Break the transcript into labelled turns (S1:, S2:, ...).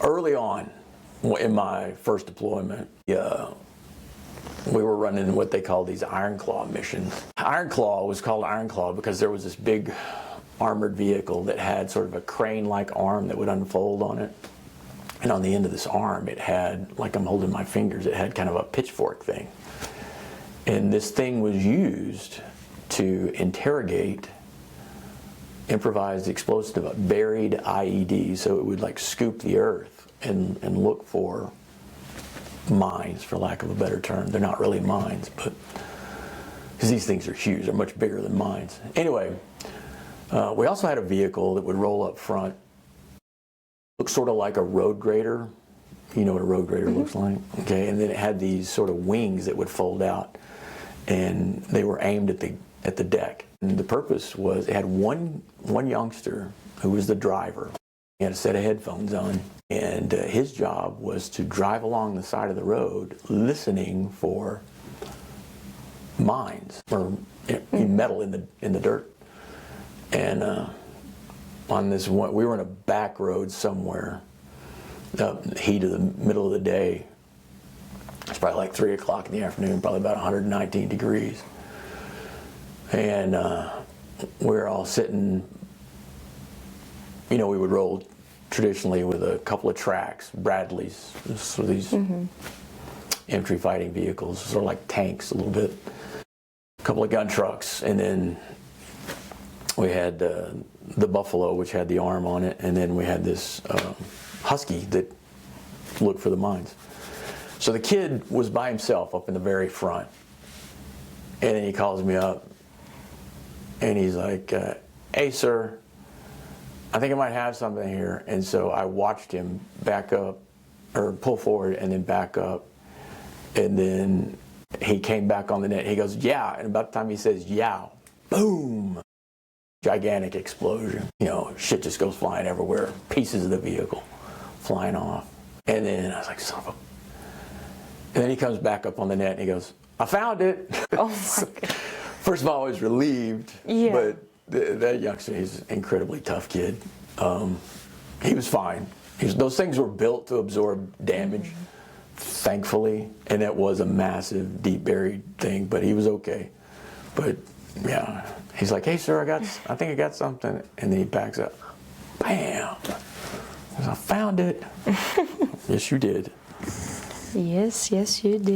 S1: Early on, in my first deployment, we were running what they call these Iron Claw missions. Iron Claw was called Iron Claw because there was this big armored vehicle that had sort of a crane-like arm that would unfold on it. And on the end of this arm, it had, like I'm holding my fingers, it had kind of a pitchfork thing. And this thing was used to interrogate improvised explosive buried IEDs. So it would like scoop the earth and look for mines, for lack of a better term. They're not really mines, but because these things are huge, they're much bigger than mines. Anyway, we also had a vehicle that would roll up front, look sort of like a road grader. You know what a road grader looks like? Okay, and then it had these sort of wings that would fold out, and they were aimed at the deck. And the purpose was, it had one youngster who was the driver. He had a set of headphones on, and his job was to drive along the side of the road listening for mines or metal in the dirt. And on this one, we were in a back road somewhere, the heat of the middle of the day. It's probably like 3 o'clock in the afternoon, probably about 119 degrees. And we're all sitting, we would roll traditionally with a couple of tracks, Bradleys, so these infantry fighting vehicles, sort of like tanks a little bit, a couple of gun trucks, and then we had the Buffalo, which had the arm on it, and then we had this Husky that looked for the mines. So the kid was by himself up in the very front, and then he calls me up, and he's like, hey, sir, I think I might have something here. And so I watched him back up, or pull forward and then back up, and then he came back on the net. He goes, yeah, and about the time he says, yeah, boom, gigantic explosion. Shit just goes flying everywhere, pieces of the vehicle flying off. And then I was like, son of a... And then he comes back up on the net and he goes, I found it.
S2: Oh my God.
S1: First of all, I was relieved, but that youngster, he's an incredibly tough kid. He was fine. Those things were built to absorb damage, thankfully, and it was a massive, deep buried thing, but he was okay. But yeah, he's like, hey sir, I think I got something, and then he backs up, bam, I found it. Yes, you did.
S2: Yes, you did.